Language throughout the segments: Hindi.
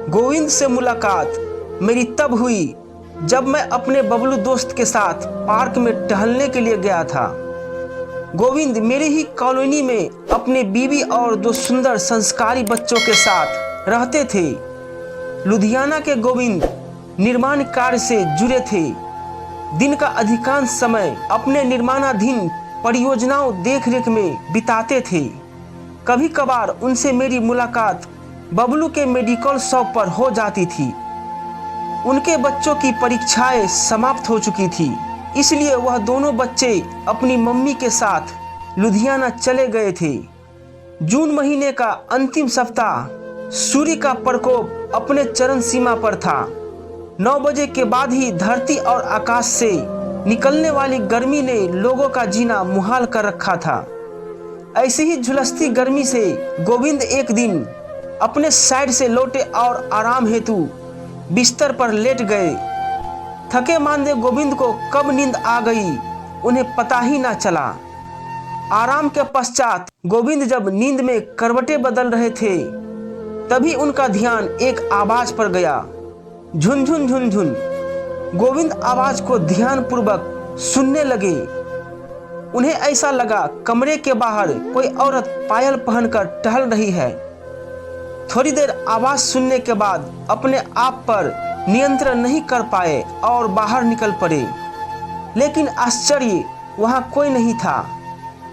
गोविंद से मुलाकात मेरी तब हुई जब मैं अपने बबलू दोस्त के साथ पार्क में टहलने के लिए गया था। गोविंद मेरी ही कॉलोनी में अपने बीवी और दो सुंदर संस्कारी बच्चों के साथ रहते थे। लुधियाना के गोविंद निर्माण कार्य से जुड़े थे। दिन का अधिकांश समय अपने निर्माणाधीन परियोजनाओं देखरेख में बिताते थे। कभी कभार उनसे मेरी मुलाकात बबलू के मेडिकल शॉप पर हो जाती थी। उनके बच्चों की परीक्षाएं समाप्त हो चुकी थी, इसलिए वह दोनों बच्चे अपनी मम्मी के साथ लुधियाना चले गए थे। जून महीने का अंतिम सप्ताह, सूर्य का प्रकोप अपने चरम सीमा पर था। 9 बजे के बाद ही धरती और आकाश से निकलने वाली गर्मी ने लोगों का जीना मुहाल कर रखा था। ऐसी ही झुलसती गर्मी से गोविंद एक दिन अपने साइड से लौटे और आराम हेतु बिस्तर पर लेट गए। थके मांदे गोविंद को कब नींद आ गई उन्हें पता ही ना चला। आराम के पश्चात गोविंद जब नींद में करवटें बदल रहे थे, तभी उनका ध्यान एक आवाज पर गया, झुनझुन झुनझुन। गोविंद आवाज को ध्यानपूर्वक सुनने लगे। उन्हें ऐसा लगा कमरे के बाहर कोई औरत पायल पहनकर टहल रही है। थोड़ी देर आवाज सुनने के बाद अपने आप पर नियंत्रण नहीं कर पाए और बाहर निकल पड़े, लेकिन आश्चर्य, वहां कोई नहीं था।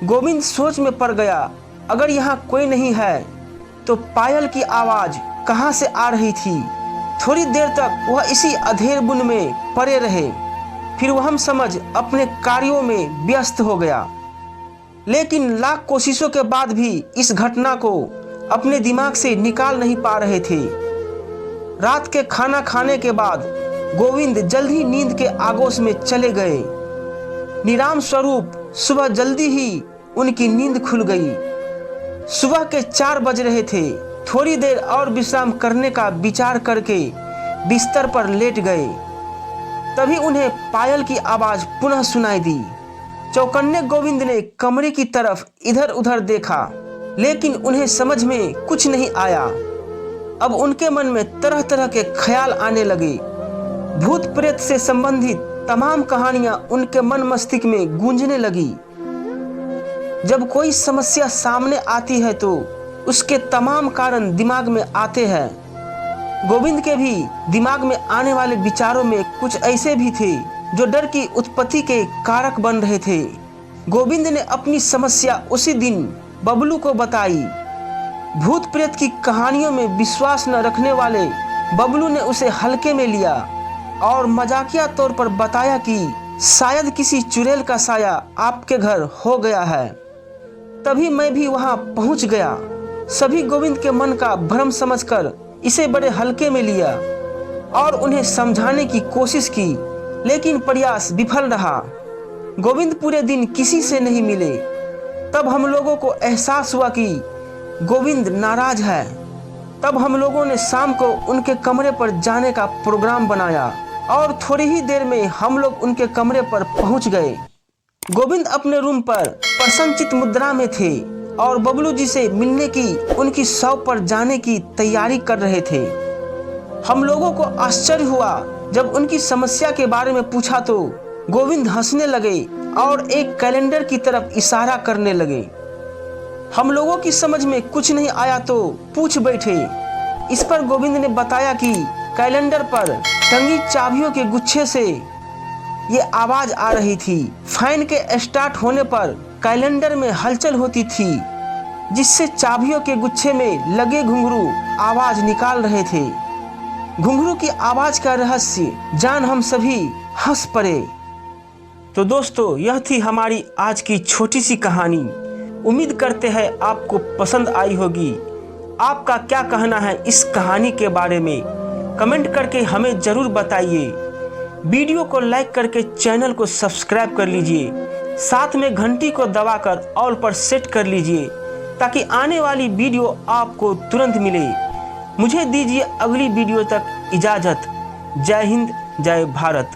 गोविंद सोच में पड़ गया, अगर यहाँ कोई नहीं है तो पायल की आवाज कहाँ से आ रही थी। थोड़ी देर तक वह इसी अधेर बुन में पड़े रहे, फिर वह हम समझ अपने कार्यों में व्यस्त हो गया। लेकिन लाख कोशिशों के बाद भी इस घटना को अपने दिमाग से निकाल नहीं पा रहे थे। रात के खाना खाने के बाद गोविंद जल्द ही नींद के आगोश में चले गए। निराम स्वरूप सुबह जल्दी ही उनकी नींद खुल गई। सुबह के 4 बज रहे थे। थोड़ी देर और विश्राम करने का विचार करके बिस्तर पर लेट गए। तभी उन्हें पायल की आवाज पुनः सुनाई दी। चौकन्ने गोविंद ने कमरे की तरफ इधर उधर देखा, लेकिन उन्हें समझ में कुछ नहीं आया। अब उनके मन में तरह तरह के ख्याल आने लगे। भूत प्रेत से संबंधित तमाम कहानियां उनके मन मस्तिष्क में गूंजने लगी। जब कोई समस्या सामने आती है तो उसके तमाम कारण दिमाग में आते हैं। गोविंद के भी दिमाग में आने वाले विचारों में कुछ ऐसे भी थे जो डर की उत्पत्ति के कारक बन रहे थे। गोविंद ने अपनी समस्या उसी दिन बबलू को बताई। भूत प्रेत की कहानियों में विश्वास न रखने वाले बबलू ने उसे हल्के में लिया और मजाकिया तौर पर बताया कि शायद किसी चुड़ैल का साया आपके घर हो गया है। तभी मैं भी वहां पहुंच गया। सभी गोविंद के मन का भ्रम समझकर इसे बड़े हल्के में लिया और उन्हें समझाने की कोशिश की, लेकिन प्रयास विफल रहा। गोविंद पूरे दिन किसी से नहीं मिले। तब हम लोगों को एहसास हुआ कि गोविंद नाराज है। तब हम लोगों ने शाम को उनके कमरे पर जाने का प्रोग्राम बनाया और थोड़ी ही देर में हम लोग उनके कमरे पर पहुंच गए। गोविंद अपने रूम पर प्रसन्नचित्त मुद्रा में थे और बबलू जी से मिलने की उनकी शॉप पर जाने की तैयारी कर रहे थे। हम लोगों को आश्चर्य हुआ जब उनकी समस्या के बारे में पूछा तो गोविंद हंसने लगे और एक कैलेंडर की तरफ इशारा करने लगे। हम लोगों की समझ में कुछ नहीं आया तो पूछ बैठे। इस पर गोविंद ने बताया कि कैलेंडर पर टंगी चाबियों के गुच्छे से ये आवाज आ रही थी। फैन के स्टार्ट होने पर कैलेंडर में हलचल होती थी, जिससे चाबियों के गुच्छे में लगे घुंघरू आवाज निकाल रहे थे। घुंघरू की आवाज का रहस्य जान हम सभी हंस पड़े। तो दोस्तों, यह थी हमारी आज की छोटी सी कहानी। उम्मीद करते हैं आपको पसंद आई होगी। आपका क्या कहना है इस कहानी के बारे में, कमेंट करके हमें ज़रूर बताइए। वीडियो को लाइक करके चैनल को सब्सक्राइब कर लीजिए, साथ में घंटी को दबाकर ऑल पर सेट कर लीजिए ताकि आने वाली वीडियो आपको तुरंत मिले। मुझे दीजिए अगली वीडियो तक इजाज़त। जय हिंद, जय भारत।